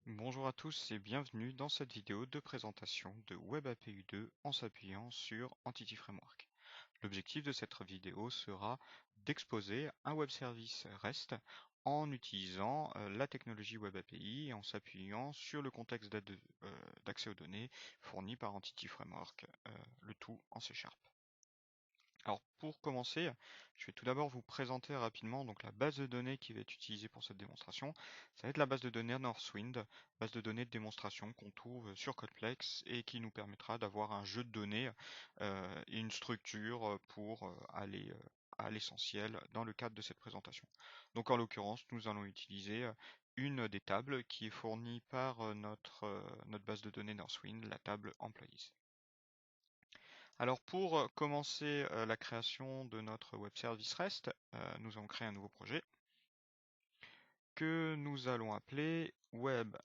Bonjour à tous et bienvenue dans cette vidéo de présentation de Web API 2 en s'appuyant sur Entity Framework. L'objectif de cette vidéo sera d'exposer un web service REST en utilisant la technologie Web API et en s'appuyant sur le contexte d'accès aux données fourni par Entity Framework, le tout en C#. Alors pour commencer, je vais tout d'abord vous présenter rapidement donc la base de données qui va être utilisée pour cette démonstration. Ça va être la base de données Northwind, base de données de démonstration qu'on trouve sur Codeplex et qui nous permettra d'avoir un jeu de données et une structure pour aller à l'essentiel dans le cadre de cette présentation. Donc en l'occurrence, nous allons utiliser une des tables qui est fournie par notre base de données Northwind, la table Employees. Alors pour commencer la création de notre web service REST, nous allons créer un nouveau projet que nous allons appeler Web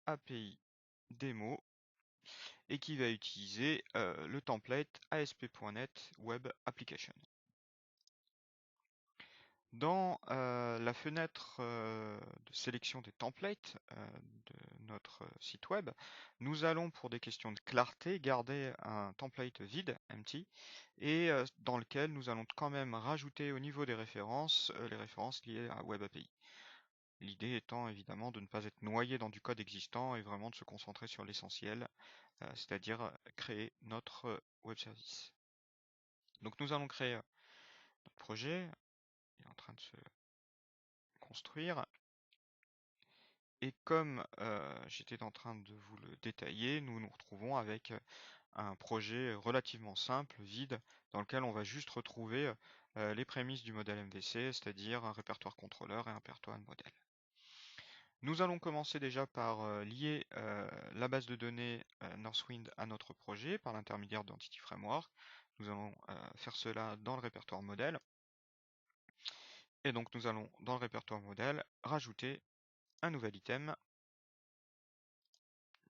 API Demo et qui va utiliser le template ASP.NET Web Application. Dans la fenêtre de sélection des templates de notre site web, nous allons pour des questions de clarté garder un template vide, empty, et dans lequel nous allons quand même rajouter au niveau des références les références liées à Web API. L'idée étant évidemment de ne pas être noyé dans du code existant et vraiment de se concentrer sur l'essentiel, c'est-à-dire créer notre web service. Donc nous allons créer notre projet, il est en train de se construire. Et comme j'étais en train de vous le détailler, nous nous retrouvons avec un projet relativement simple, vide, dans lequel on va juste retrouver les prémices du modèle MVC, c'est-à-dire un répertoire contrôleur et un répertoire modèle. Nous allons commencer déjà par lier la base de données Northwind à notre projet par l'intermédiaire d'Entity Framework. Nous allons faire cela dans le répertoire modèle. Et donc nous allons dans le répertoire modèle rajouter un nouvel item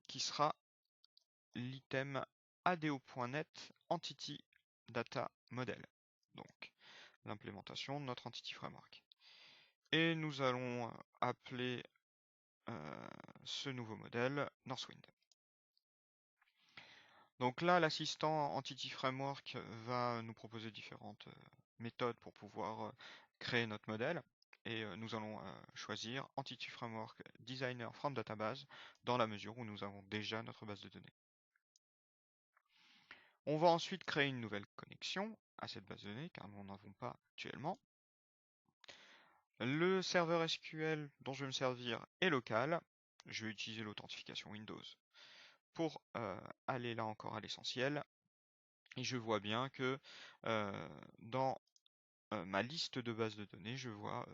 qui sera l'item ADO.NET Entity Data Model. Donc, l'implémentation de notre Entity Framework. Et nous allons appeler ce nouveau modèle Northwind. Donc là, l'assistant Entity Framework va nous proposer différentes méthodes pour pouvoir créer notre modèle. Et nous allons choisir Entity Framework Designer from Database dans la mesure où nous avons déjà notre base de données. On va ensuite créer une nouvelle connexion à cette base de données car nous n'en avons pas actuellement. Le serveur SQL dont je vais me servir est local. Je vais utiliser l'authentification Windows pour aller là encore à l'essentiel. Et je vois bien que dans ma liste de bases de données, je vois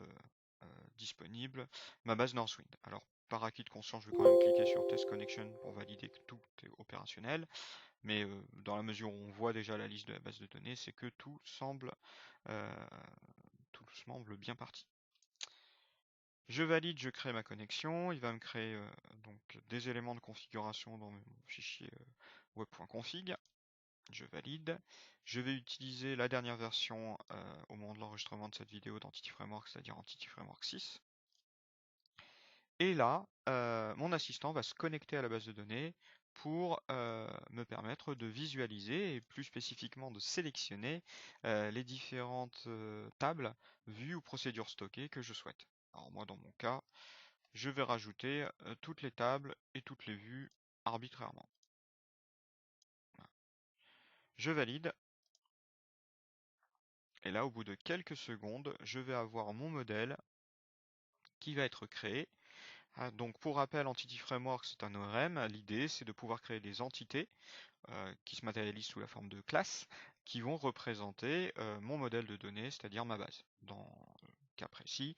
disponible ma base Northwind. Alors, par acquis de conscience, je vais quand même cliquer sur Test Connection pour valider que tout est opérationnel. Mais dans la mesure où on voit déjà la liste de la base de données, c'est que tout semble bien parti. Je valide, je crée ma connexion. Il va me créer donc des éléments de configuration dans mon fichier web.config. Je valide. Je vais utiliser la dernière version au moment de l'enregistrement de cette vidéo d'Entity Framework, c'est-à-dire Entity Framework 6. Et là, mon assistant va se connecter à la base de données pour me permettre de visualiser et plus spécifiquement de sélectionner les différentes tables, vues ou procédures stockées que je souhaite. Alors moi, dans mon cas, je vais rajouter toutes les tables et toutes les vues arbitrairement. Voilà. Je valide. Et là, au bout de quelques secondes, je vais avoir mon modèle qui va être créé. Donc pour rappel, Entity Framework, c'est un ORM. L'idée, c'est de pouvoir créer des entités qui se matérialisent sous la forme de classes qui vont représenter mon modèle de données, c'est-à-dire ma base. Dans le cas précis,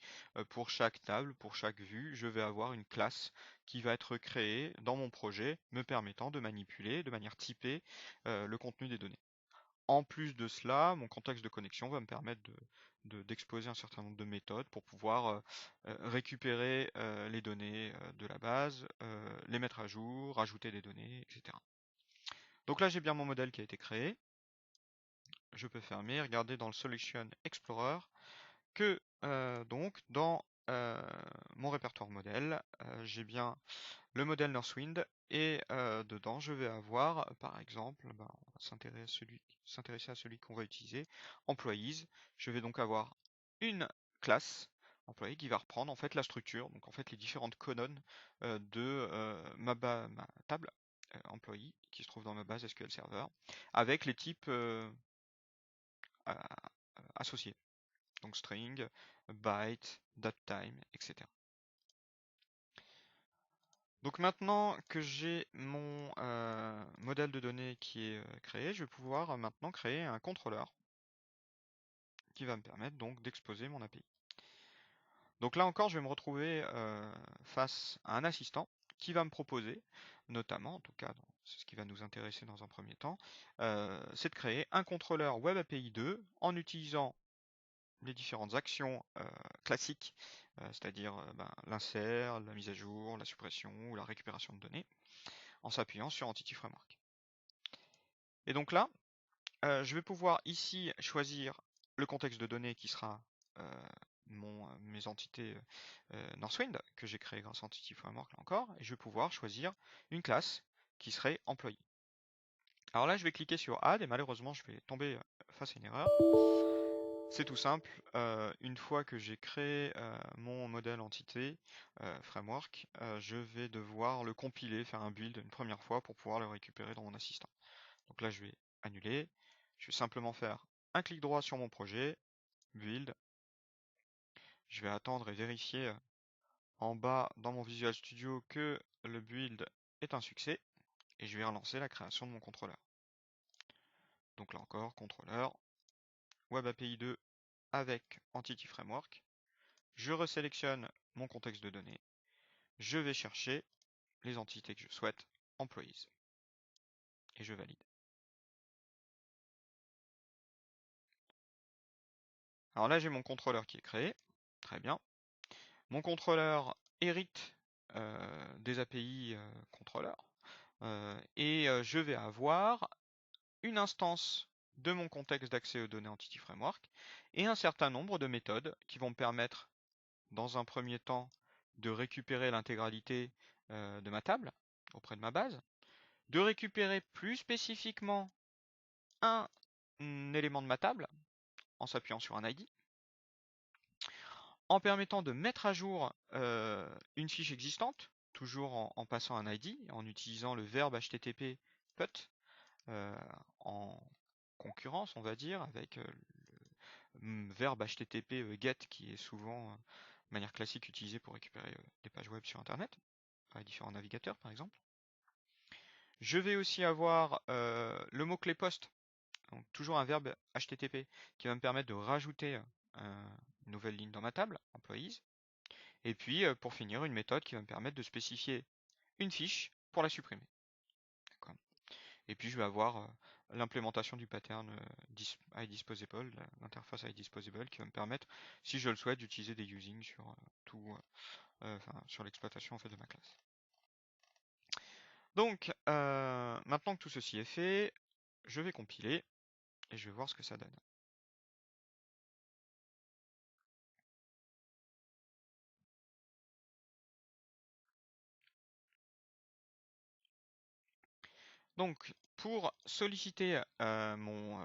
pour chaque table, pour chaque vue, je vais avoir une classe qui va être créée dans mon projet, me permettant de manipuler de manière typée le contenu des données. En plus de cela, mon contexte de connexion va me permettre d'exposer un certain nombre de méthodes pour pouvoir récupérer les données de la base, les mettre à jour, rajouter des données, etc. Donc là, j'ai bien mon modèle qui a été créé. Je peux fermer, regarder dans le Solution Explorer que donc dans mon répertoire modèle. J'ai bien le modèle Northwind et dedans je vais avoir par exemple, on va s'intéresser à celui qu'on va utiliser, Employees. Je vais donc avoir une classe employé qui va reprendre en fait la structure, donc en fait les différentes colonnes de ma table employee qui se trouve dans ma base SQL Server avec les types associés, donc string, byte, datetime, etc. Donc maintenant que j'ai mon modèle de données qui est créé, je vais pouvoir maintenant créer un contrôleur qui va me permettre donc d'exposer mon API. Donc là encore, je vais me retrouver face à un assistant qui va me proposer, notamment, en tout cas, c'est ce qui va nous intéresser dans un premier temps, c'est de créer un contrôleur Web API 2 en utilisant les différentes actions classiques, c'est-à-dire l'insert, la mise à jour, la suppression ou la récupération de données, en s'appuyant sur Entity Framework. Et donc là, je vais pouvoir ici choisir le contexte de données qui sera mes entités Northwind que j'ai créé grâce à Entity Framework là encore, et je vais pouvoir choisir une classe qui serait employé. Alors là, je vais cliquer sur Add et malheureusement, je vais tomber face à une erreur. C'est tout simple. Une fois que j'ai créé mon modèle entité framework, je vais devoir le compiler, faire un build une première fois pour pouvoir le récupérer dans mon assistant. Donc là, je vais annuler. Je vais simplement faire un clic droit sur mon projet, build. Je vais attendre et vérifier en bas dans mon Visual Studio que le build est un succès et je vais relancer la création de mon contrôleur. Donc là encore, contrôleur, Web API 2 avec Entity Framework. Je resélectionne mon contexte de données. Je vais chercher les entités que je souhaite, Employees. Et je valide. Alors là, j'ai mon contrôleur qui est créé. Très bien. Mon contrôleur hérite des API contrôleurs. Et je vais avoir une instance de mon contexte d'accès aux données Entity Framework et un certain nombre de méthodes qui vont me permettre, dans un premier temps, de récupérer l'intégralité de ma table auprès de ma base, de récupérer plus spécifiquement un élément de ma table en s'appuyant sur un ID, en permettant de mettre à jour une fiche existante, toujours en passant un ID, en utilisant le verbe HTTP put en concurrence, on va dire, avec le verbe HTTP get qui est souvent de manière classique utilisé pour récupérer des pages web sur Internet, avec différents navigateurs par exemple. Je vais aussi avoir le mot-clé post, donc toujours un verbe HTTP qui va me permettre de rajouter une nouvelle ligne dans ma table, employees. Et puis pour finir, une méthode qui va me permettre de spécifier une fiche pour la supprimer. Et puis je vais avoir l'implémentation du pattern iDisposable, l'interface iDisposable qui va me permettre, si je le souhaite, d'utiliser des using sur sur l'exploitation en fait de ma classe. Donc maintenant que tout ceci est fait, je vais compiler et je vais voir ce que ça donne. Donc pour solliciter mon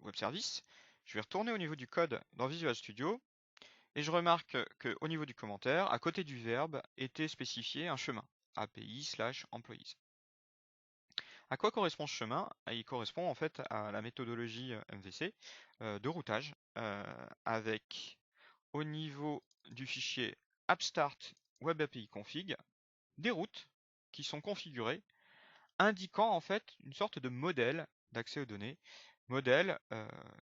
web service, je vais retourner au niveau du code dans Visual Studio et je remarque qu'au niveau du commentaire, à côté du verbe, était spécifié un chemin, API/employees. À quoi correspond ce chemin? Il correspond en fait à la méthodologie MVC de routage avec au niveau du fichier appstart web API config des routes qui sont configurées indiquant en fait une sorte de modèle d'accès aux données, modèle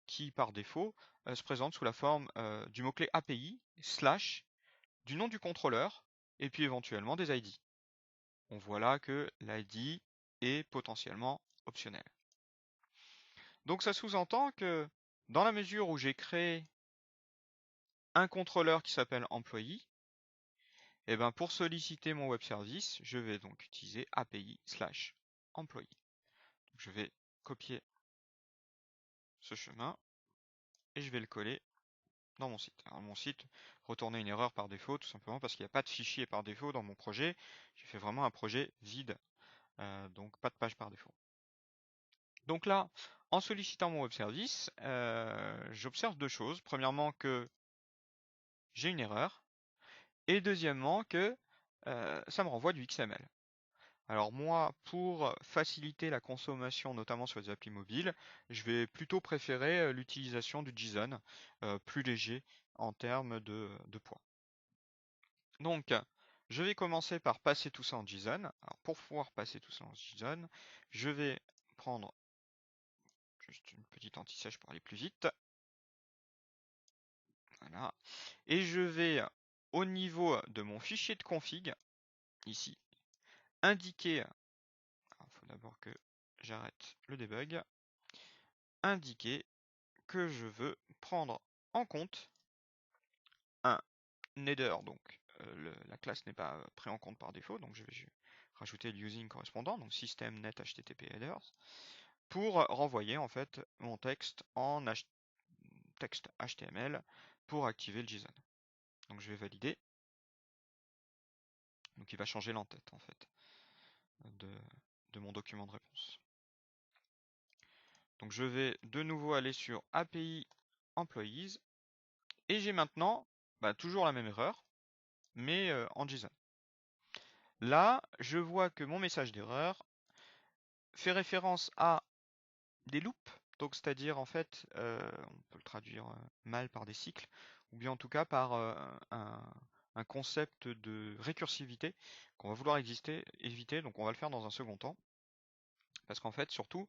qui par défaut se présente sous la forme du mot-clé API slash du nom du contrôleur et puis éventuellement des ID. On voit là que l'ID est potentiellement optionnel. Donc ça sous-entend que dans la mesure où j'ai créé un contrôleur qui s'appelle employee, et ben pour solliciter mon web service, je vais donc utiliser API/employee. Je vais copier ce chemin et je vais le coller dans mon site. Alors mon site retournait une erreur par défaut, tout simplement parce qu'il n'y a pas de fichier par défaut dans mon projet. J'ai fait vraiment un projet vide, donc pas de page par défaut. Donc là, en sollicitant mon web service, j'observe deux choses. Premièrement, que j'ai une erreur, et deuxièmement, que ça me renvoie du XML. Alors moi, pour faciliter la consommation, notamment sur les applis mobiles, je vais plutôt préférer l'utilisation du JSON, plus léger en termes de poids. Donc, je vais commencer par passer tout ça en JSON. Alors pour pouvoir passer tout ça en JSON, je vais prendre juste une petite anti-sèche pour aller plus vite. Voilà. Et je vais, au niveau de mon fichier de config, ici, indiquer, il faut d'abord que j'arrête le debug, indiquer que je veux prendre en compte un header, donc la classe n'est pas pris en compte par défaut, donc je vais rajouter le using correspondant, donc system net http headers, pour renvoyer en fait mon texte en texte HTML pour activer le JSON. Donc je vais valider. Donc il va changer l'entête en fait de mon document de réponse. Donc je vais de nouveau aller sur API Employees et j'ai maintenant toujours la même erreur, mais en JSON. Là, je vois que mon message d'erreur fait référence à des loops, donc c'est-à-dire en fait, on peut le traduire mal par des cycles, ou bien en tout cas par un concept de récursivité qu'on va vouloir éviter, donc on va le faire dans un second temps, parce qu'en fait, surtout,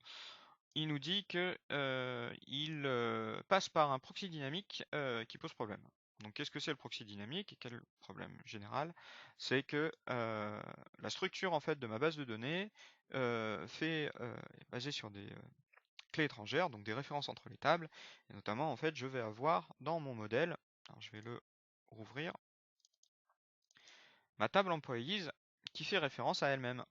il nous dit que il passe par un proxy dynamique qui pose problème. Donc qu'est-ce que c'est le proxy dynamique et quel est le problème général? C'est que la structure en fait de ma base de données est basée sur des clés étrangères, donc des références entre les tables, et notamment en fait je vais avoir dans mon modèle, alors je vais le rouvrir, ma table employees qui fait référence à elle-même.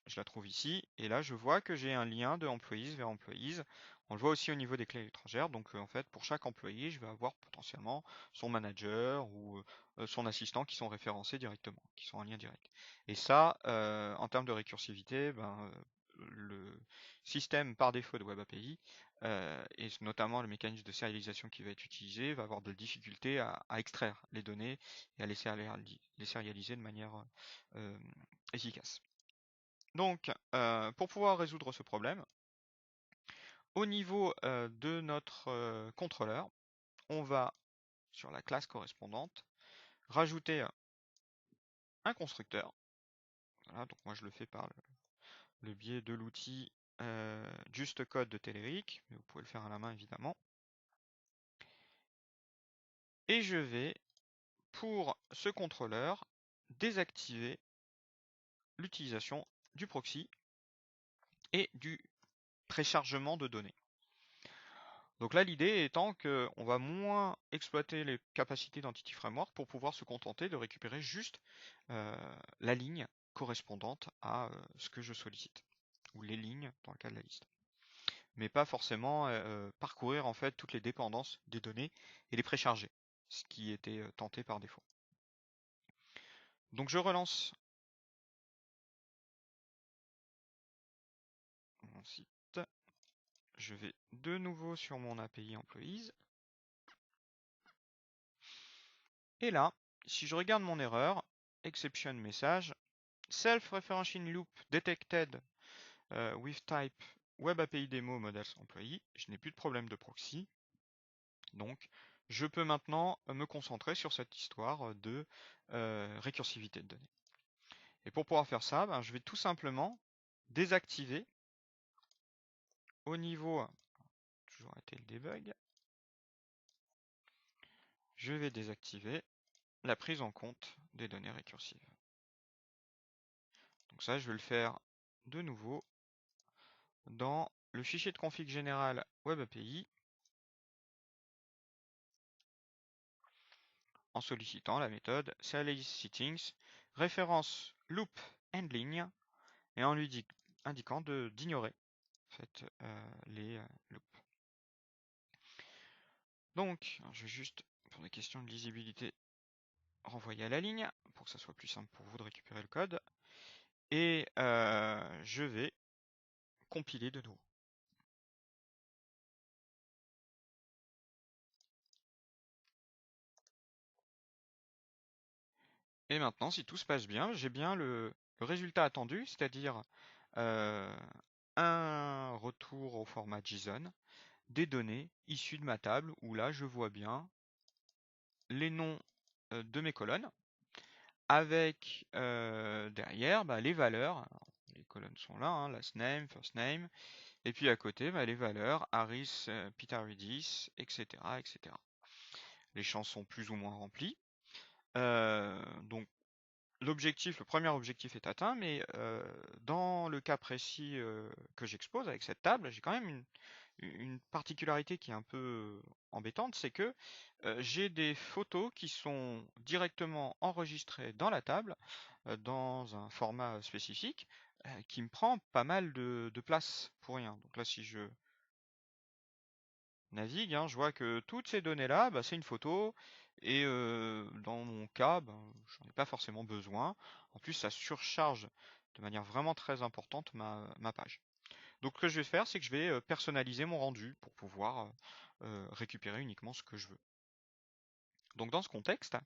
Je la trouve ici, et là je vois que j'ai un lien de employees vers employees. On le voit aussi au niveau des clés étrangères, donc en fait pour chaque employé je vais avoir potentiellement son manager ou son assistant qui sont référencés directement, qui sont en lien direct. Et ça, en termes de récursivité, le système par défaut de Web API, et notamment le mécanisme de sérialisation qui va être utilisé, va avoir de la difficulté à extraire les données et à les sérialiser de manière efficace. Donc, pour pouvoir résoudre ce problème, au niveau de notre contrôleur, on va, sur la classe correspondante, rajouter un constructeur. Voilà, donc moi je le fais par le biais de l'outil JustCode de Telerik, mais vous pouvez le faire à la main évidemment. Et je vais, pour ce contrôleur, désactiver l'utilisation du proxy et du préchargement de données. Donc là, l'idée étant qu'on va moins exploiter les capacités d'Entity Framework pour pouvoir se contenter de récupérer juste la ligne correspondante à ce que je sollicite, ou les lignes dans le cas de la liste. Mais pas forcément parcourir en fait toutes les dépendances des données et les précharger, ce qui était tenté par défaut. Donc je relance mon site. Je vais de nouveau sur mon API Employees. Et là, si je regarde mon erreur, exception message, self-referencing loop detected with type web API demo models employee, je n'ai plus de problème de proxy. Donc, je peux maintenant me concentrer sur cette histoire de récursivité de données. Et pour pouvoir faire ça, je vais tout simplement désactiver au niveau, toujours arrêter le debug, je vais désactiver la prise en compte des données récursives. Donc ça, je vais le faire de nouveau dans le fichier de config général Web API en sollicitant la méthode serializeSettings, référence loop handling et en lui indiquant d'ignorer en fait, les loops. Donc, je vais juste, pour des questions de lisibilité, renvoyer à la ligne pour que ça soit plus simple pour vous de récupérer le code. Et je vais compiler de nouveau. Et maintenant, si tout se passe bien, j'ai bien le résultat attendu, c'est-à-dire un retour au format JSON, des données issues de ma table, où là, je vois bien les noms de mes colonnes, avec derrière les valeurs. Alors, les colonnes sont là, hein, last name, first name, et puis à côté, les valeurs, Harris, Pitaridis, etc., etc. Les champs sont plus ou moins remplis. Donc le premier objectif est atteint, mais dans le cas précis que j'expose avec cette table, j'ai quand même une particularité qui est un peu embêtante, c'est que j'ai des photos qui sont directement enregistrées dans la table, dans un format spécifique, qui me prend pas mal de place pour rien. Donc là, si je navigue, hein, je vois que toutes ces données-là, c'est une photo, et dans mon cas, j'en ai pas forcément besoin. En plus, ça surcharge de manière vraiment très importante ma page. Donc ce que je vais faire, c'est que je vais personnaliser mon rendu pour pouvoir récupérer uniquement ce que je veux. Donc dans ce contexte,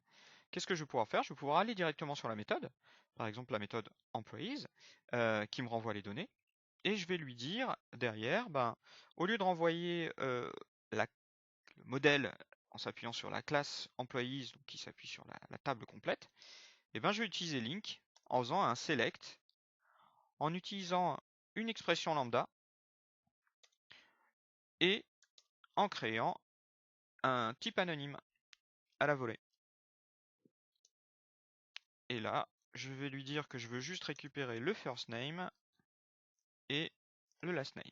qu'est-ce que je vais pouvoir faire? Je vais pouvoir aller directement sur la méthode, par exemple la méthode employees, qui me renvoie les données, et je vais lui dire derrière, au lieu de renvoyer la le modèle en s'appuyant sur la classe employees, donc qui s'appuie sur la table complète, je vais utiliser link en faisant un select, en utilisant une expression lambda et en créant un type anonyme à la volée. Et là, je vais lui dire que je veux juste récupérer le first name et le last name.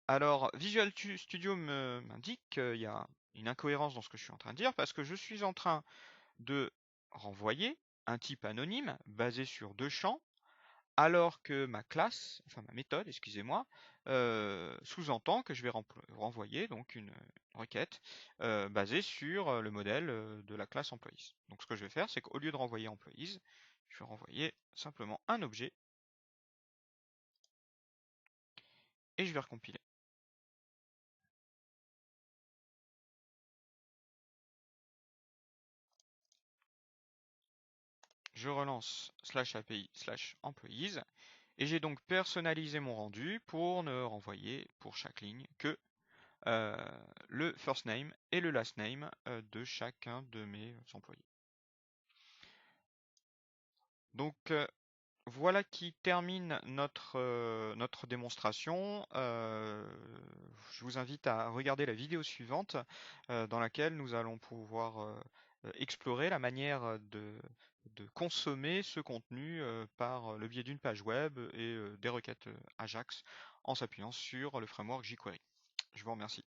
Alors, Visual Studio m'indique qu'il y a une incohérence dans ce que je suis en train de dire, parce que je suis en train de renvoyer un type anonyme basé sur deux champs, alors que ma classe, enfin ma méthode, excusez-moi, sous-entend que je vais renvoyer donc une requête basée sur le modèle de la classe employees. Donc ce que je vais faire, c'est qu'au lieu de renvoyer employees, je vais renvoyer simplement un objet et je vais recompiler. Je relance /API/employees et j'ai donc personnalisé mon rendu pour ne renvoyer pour chaque ligne que le first name et le last name de chacun de mes employés. Donc voilà qui termine notre démonstration. Je vous invite à regarder la vidéo suivante dans laquelle nous allons pouvoir explorer la manière de consommer ce contenu par le biais d'une page web et des requêtes Ajax en s'appuyant sur le framework jQuery. Je vous remercie.